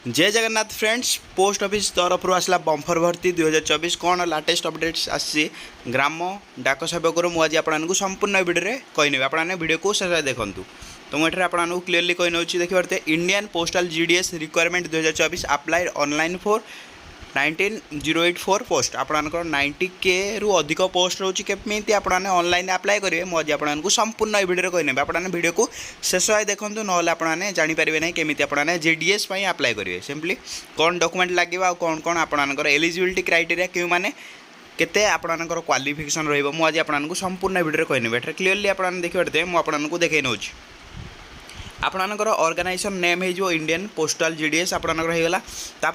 जय Jagannath friends post office तरफ आसला बम्फर भर्ती 2024 कौन लाटेस्ट अपडेट्स आसी ग्राम डाक सेवक मुझे आपको संपूर्ण भिडियो कहीने आपने भिडियो को शेष देखूँ तो मुझे आपको क्लीयरली कही नौ देखिए पारे Indian postal GDS requirement 2024 apply online for 19084 post आपंकर 90K रु अधिक पोस्ट रोचे केमी आपने ऑनलाइन अप्लाई करेंगे मुझे आपको संपूर्ण भिडियो कहीने आपने भिडियो को शेष देखूँ ना आपने जानीपारे ना केमी आपने जीडीएस अप्लाई करेंगे सिंपली कौन डॉक्यूमेंट लगे कौन कौन आपंकर एलिजिबिलिटी क्राइटेरिया क्यों मैंने केते आपंकर क्वालिफिकेशन रही आपको संपूर्ण भिडियो कहीने क्लीयरली आपने देखिए मुझे देखी नौ आपणकर ऑर्गेनाइजेशन नेम हो इंडियन पोस्टल जीडीएस आपणकर होगा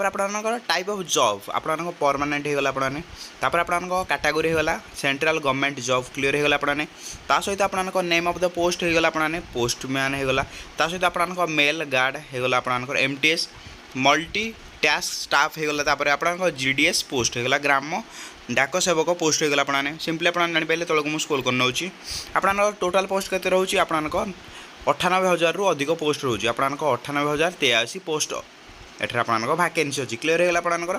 आपणकर टाइप ऑफ जॉब आपणकर परमानेंट होगा आपने आपणकर कैटेगरी होगा सेंट्रल गवर्नमेंट जॉब क्लियर होगा आपने सहित आपणकर नेम ऑफ द पोस्ट होगा आपने पोस्टमैन होगा सहित आपणकर मेल गार्ड होगा आपणकर एमटीएस मल्टी टास्क स्टाफ होगा आपणकर जीडीएस पोस्ट होगा ग्राम डाक सेवक पोस्ट होगा आपने सिंपली आप जापारे तौक मुझे स्क्रॉल कर नौची आपणकर टोटाल पोस्ट के रोचे आपणकर 98,000 रु अधिक पोस्ट रोचे आपको 98,083 पोस्ट एठार आपको वैकेंसी अच्छी क्लीयर होगा आपंकर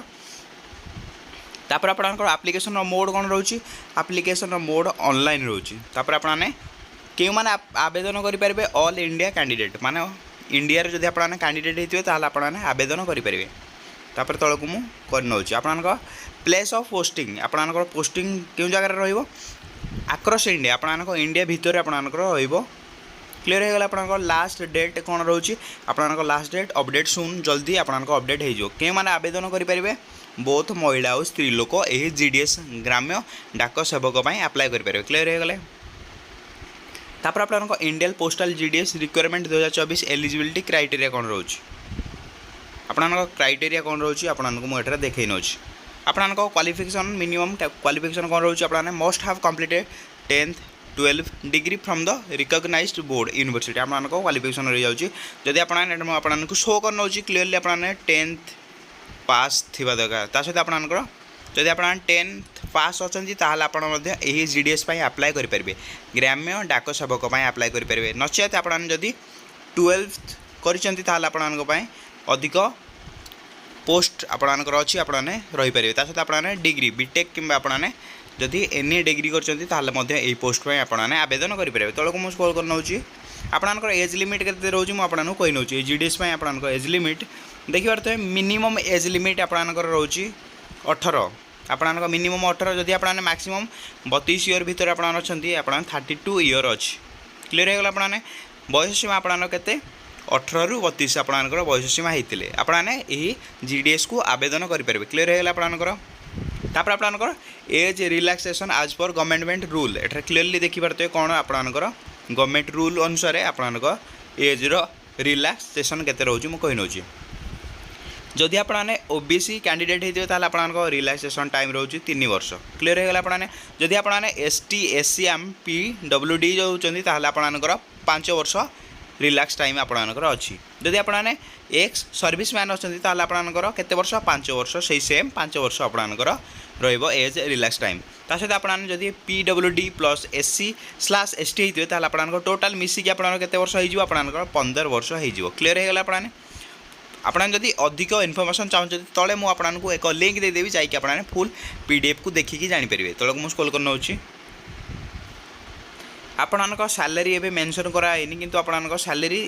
तापर आपंकर आप्लिकेशन मोड कौन रोचे आप्लिकेशन मोड ऑनलाइन रोचे आपने क्यों मैंने आवेदन करेंगे ऑल इंडिया कैंडिडेट माने इंडिया रे जदि आपने कैंडिडेट होते ताल आपने आवेदन करेंगे तापर तौक मुझे कर नौची आपंकर प्लेस ऑफ पोस्टिंग आपंकर पोस्टिंग क्यों जगह रो आक्रस इंडिया आपंकर इंडिया भितर आपंकर रो क्लीयर होगा आपंकर लास्ट डेट कौन रोचे आपंकर लास्ट डेट अपडेट सुन जल्दी आपंकर अपडेट हो क्यों मैंने आवेदन करेंगे बोथ महिला और स्त्री लोक यही जीडीएस ग्राम्य डाक सेवक अप्लाई करेंगे क्लीयर होगा तापर आपंकर Indian postal GDS requirement 2024 eligibility criteria कौन रोचे आपंकर क्राइटेरिया कौन रोचे आपको मुझे देखी नौ आपंकर क्वालिफिकेशन मिनिमम क्वालिफिकेशन कौन रोचे आपने must have completed 10th 12 degree from the recognised board university आपको क्वालिफिकेशन रही जाऊँगी जदि आपको शो कर नौ क्लीयरली आपने 10th पास थी दरकार सहित आपंकर जदि आप 10th पास अच्छा यही जीडीएस अप्लाई करेंगे ग्राम्य डाक सेवक अप्लाई करेंगे नचेत आपड़ी 12th कर अधिक पोस्ट आपंकर अच्छी आपने रहीपर सहित आपने डिग्री बीटेक कि आपने जदि एनी डिग्री कर पोस्ट आपने आवेदन करेंगे तौक मुझे स्क्रॉल कर नौ आपंकर एज लिमिट के रोचे मुझे कही नौ जीडीएस आपंकर एज लिमिट देखिए मिनिमम एज लिमिट आपंकर रोचे 18 आपंकर मिनिमम 18 जदि आपने मैक्सिमम 32 ईयर भितर आप 32 ईयर अच्छी क्लीयर होगा आपने बयस सीमा आपंकर के 18 रु 32 आपंकर बयस सीमा होते आपने यही जीडीएस को आवेदन करेंगे क्लीयर होगा आपंकर तापर आपंकर एज रिलैक्सेशन आज पर गवर्नमेंट रूल एटा क्लीयरली देखिए कौन आपंकर गवर्नमेंट रूल अनुसार आपंकर एज रिलैक्सेशन के रोचे मुझे कही नौ जदि आपने ओबीसी कैंडिडेट होते आपंकर रिलैक्सेशन टाइम रोचे 3 वर्ष क्लीयर होगा आपने जदि आपने एसटी एससीएम पीडब्ल्यूडी जो होती आपंकर 5 वर्ष रिलैक्स टाइम आपंकर अच्छी जदि आपने एक्स सर्विस मैन अच्छा आपंकर केते वर्ष 5 वर्ष से सेम 5 वर्ष आपंकर रेज रिलैक्स टाइम सहित आपने जदि पीडब्ल्यूडी प्लस SC/ST होते आपंकर टोटाल मिसिक आपंकर वर्ष हो आपंकर 15 वर्ष हो क्लीयर होगा आपने आपने जदि अधिक इनफर्मेशन चाहते तले मुझे एक लिंक देदेवी जाकि आपने फुल पीडीएफ को देखिकी जानीपारे तौक मुझे स्क्रॉल कर नौ आपंकर सैलरी एवं मेंशन कराई किंतु आपंकर सैलरी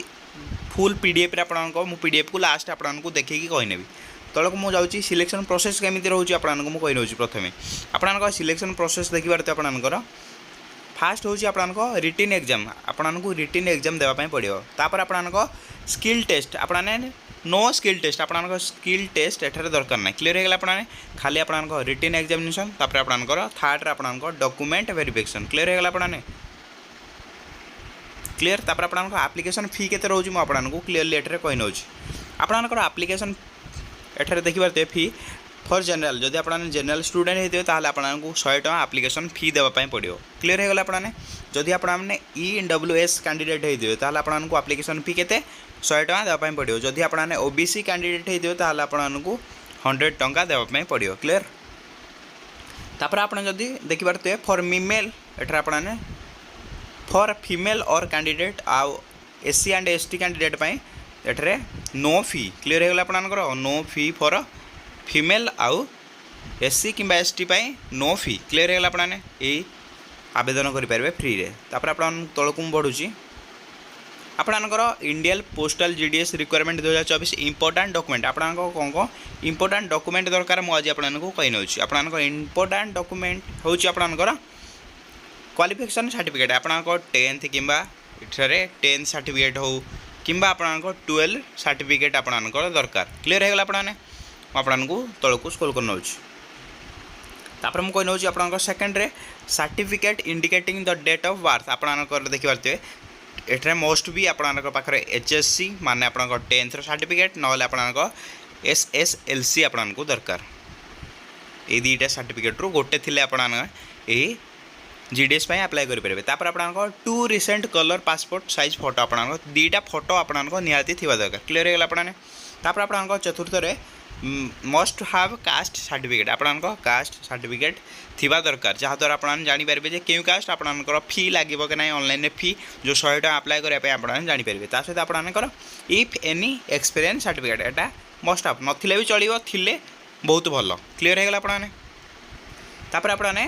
फुल पीडीएफ आपको पीडीएफ को लास्ट आपको देखिकी कहीनेबी तौक मुझे जाऊँगी सिलेक्शन प्रोसेस केमी रोचे आपको मुझे कही नौ प्रथम आपंकर सिलेक्शन प्रोसेस देखिए आपंकर फास्ट हूँ आपको रिटन एग्जाम आपको रिटन एग्जाम देवाई पड़ो तापर आपको स्किल टेस्ट आपने नो स्किल टेस्ट आपंकर स्किल टेस्ट एठार दरकार ना क्लीयर होगा आपने खाली आपंकर रिटन एग्जामिनेशन तापर आपंकर थर्ड आपंकर डॉक्यूमेंट वेरिफिकेशन क्लीयर होगा आपने क्लीयर तापर आपंकर आप्लिकेशन फी के रोचे मुझे आपको क्लीयरली एठार कही नौ आपंकर आप्लिकेशन एठार देखिए फी फॉर जनरल जदि आप जनरल स्टूडेंट होते आपको 100 टका आप्लिकेशन फी देवाई पड़ो क्लीयर होगा आपने जदि आपने EWS कैंडिडेट होते आपको आप्लिकेशन फी के 100 टका देवाई पड़ो जदि आपने ओबीसी कैंडिडेट होते आपको 100 टका देवाई पड़ो क्लीयर तापर आप देखिए फॉर फीमेल एठार आपने फॉर फीमेल और कैंडिडेट आउ SC एंड ST कैंडिडेट एठार नो फी क्लीयर हो गला आपनकर नो फी फॉर फीमेल आउ एससी किंबा एसटी पाई नो फी क्लीयर हो गला आपने यही आवेदन करेंगे फ्री रे तापर आप तौक बढ़ुची आपणकर Indian postal GDS requirement 2024 important document आपन कौन कौन इंपोर्टाट डॉक्यूमेंट दरकार मुझे आपको कही नौची आपन इंपोर्टाट डॉक्यूमेंट हूँ आपणकर क्वालिफिकेशन सर्टिफिकेट आपन 10th किंबा इठरे 10th सर्टिफिकेट हो किंबा आपन 12 सर्टिफिकेट आपणकर दरकार क्लीयर हो गला आपन को तौक स्क्रॉल कर नौची तापर मुझे कही नौची आपन secondary certificate indicating the date of birth आपन देखिए एठारे मोस्ट भी आपन पाखे एचएससी माने आपन 10th सर्टिफिकेट ना आपन एसएसएलसी आपन को दरकार ये दुईटा सर्टिफिकेट रू गोटे थिले आपन यही जीडीएस पे अप्लाई करेंगे तापर आपन 2 recent colour passport size photo आपन दुईटा फोटो आपन निहाती थी दरकार क्लीयर हो गला आपन तापर आपन चतुर्थ रे मस्ट हाव कास्ट सर्टिफिकेट आपन कास्ट सर्टिफिकेट थिबा दरकार जहाँद्वारा आपन जानीपारे जे क्यों कास्ट आपनकर फी लगे कि ना ऑनलाइन फी जो 100 टका अप्लाई करने आप जानीपारे ता सहित आपनकर if any experience certificate Etah must हाव नथिले भी चलिबो थिले बहुत भल क्लीयर हो गला आपन तापर आपने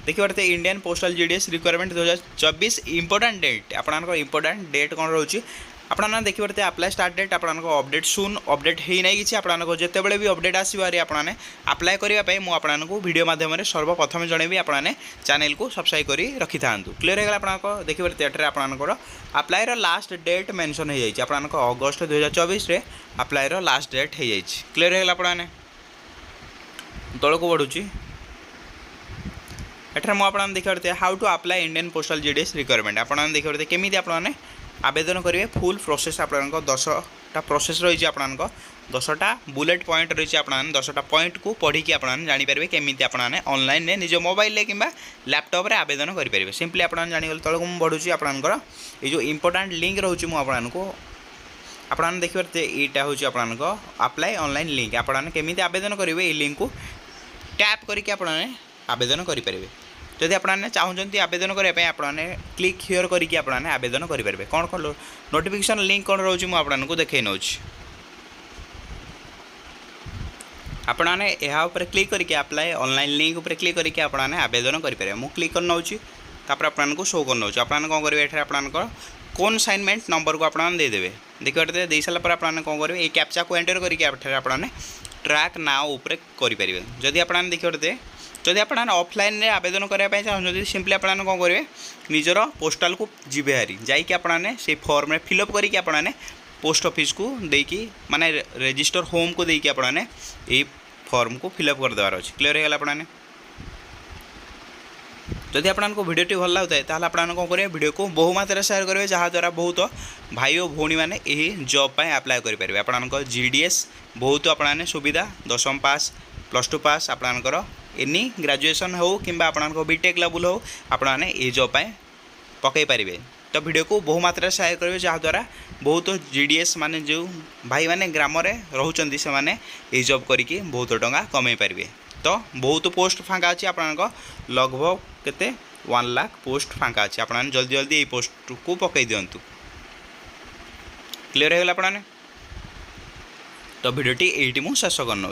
देखिए Indian postal GDS requirement 2024 important date आपन इंपोर्टाट डेट कौन रोचे आपने देखिए अप्लाई स्टार्ट डेट आपन अपडेट सुन अपडेट हो ना कि आपन जिते भी अपडेट आसवे आपने अप्लाई करने मुझे वीडियो माध्यम सर्वप्रथम जनइबी आपने चैनल को सब्सक्राइब कर रखी था क्लीयर हो गला आप देखिए आपनकर अप्लाई लास्ट डेट मेंशन हो जाए आपन अगस्त 2024 रे अप्लाई लास्ट डेट हो जाए क्लीयर हो गला आपने तौक बढ़ुची एठार मुझे देखिए how to apply Indian postal GDS requirement आपने देखिए केमी आपने आवेदन करेंगे फुल प्रोसेस आपन 10टा प्रोसेस रही आपन 10टा बुलेट पॉइंट रही आपन 10टा पॉइंट को पढ़ी आपन जानीपारे केमी आपने ऑनलाइन निज मोबाइल किंबा लैपटॉप रे आवेदन करेंगे सिंपली आपन जानीगले तौक मुझे बढ़ुची आपनकर ये जो इंपोर्टाट लिंक रोचे मुझे आपन देखिए यहाँ हूँ आपन अप्लाई ऑनलाइन लिंक आपन केमी आवेदन करेंगे ये लिंक को टैप करके आपने आवेदन करेंगे जदि आपने चाहते आवेदन करने आपने क्लिक हियर करके आपने आवेदन करेंगे कौन कौन नोटिफिकेशन लिंक कौन रोचे मुझे आपको देखे नौ आपने यहाँ क्लिक करके अप्लाई ऑनलाइन लिंक उपर क्लिक करके आपने आवेदन करेंगे मुझे क्लिक कर नौची तापर आपको शो कर नौची आपने कौन करेंगे ये आपनकर कौन असाइनमेंट नंबर को आपने देदेवे देखिए दे सारापर आपने कौन करेंगे ये कैप्चा को एंटर करके आपने ट्रैक नाउ उपर करेंगे जदि आपने देखिए जदि आप ऑफलाइन रे आवेदन करने चाहते सिंपली आपने कौन करेंगे निजर पोस्टाल को जीवे हारी जाकि आपने से फॉर्म में फिलअप करके आपने पोस्ट ऑफिस को देकी माने रजिस्टर होम को देकी आपने ये फॉर्म को फिलअप कर देवार अच्छे क्लीयर हो गला आपने जदि आपको वीडियो भल लगता है आपने कौन करेंगे वीडियो को बहु मात्रा शेयर करेंगे जहाँद्वारा बहुत भाई और भौणी मैंने यही जॉब पर अप्लाई करेंगे आपन जीडीएस बहुत आपने सुविधा 10th पास +2 पास आपनकर एनी ग्रेजुएशन हो कि आपन बीटेक लेवल हो आपने ये जॉब पर पकई पारे तो वीडियो को बहु मात्रा शेयर करेंगे जहाँद्वारा बहुत जीडीएस माने जो भाई माने ग्राम में रोचंती से माने ये जॉब करके बहुत टंका कमाई पारे तो बहुत पोस्ट फाँका अच्छी आपन लगभग केते 1 लाख पोस्ट फाँका अच्छी आपने जल्दी जल्दी ये पोस्ट को पकई दिंतु क्लीयर हो गला आपने तो वीडियोटी ये मुझे शेष करना।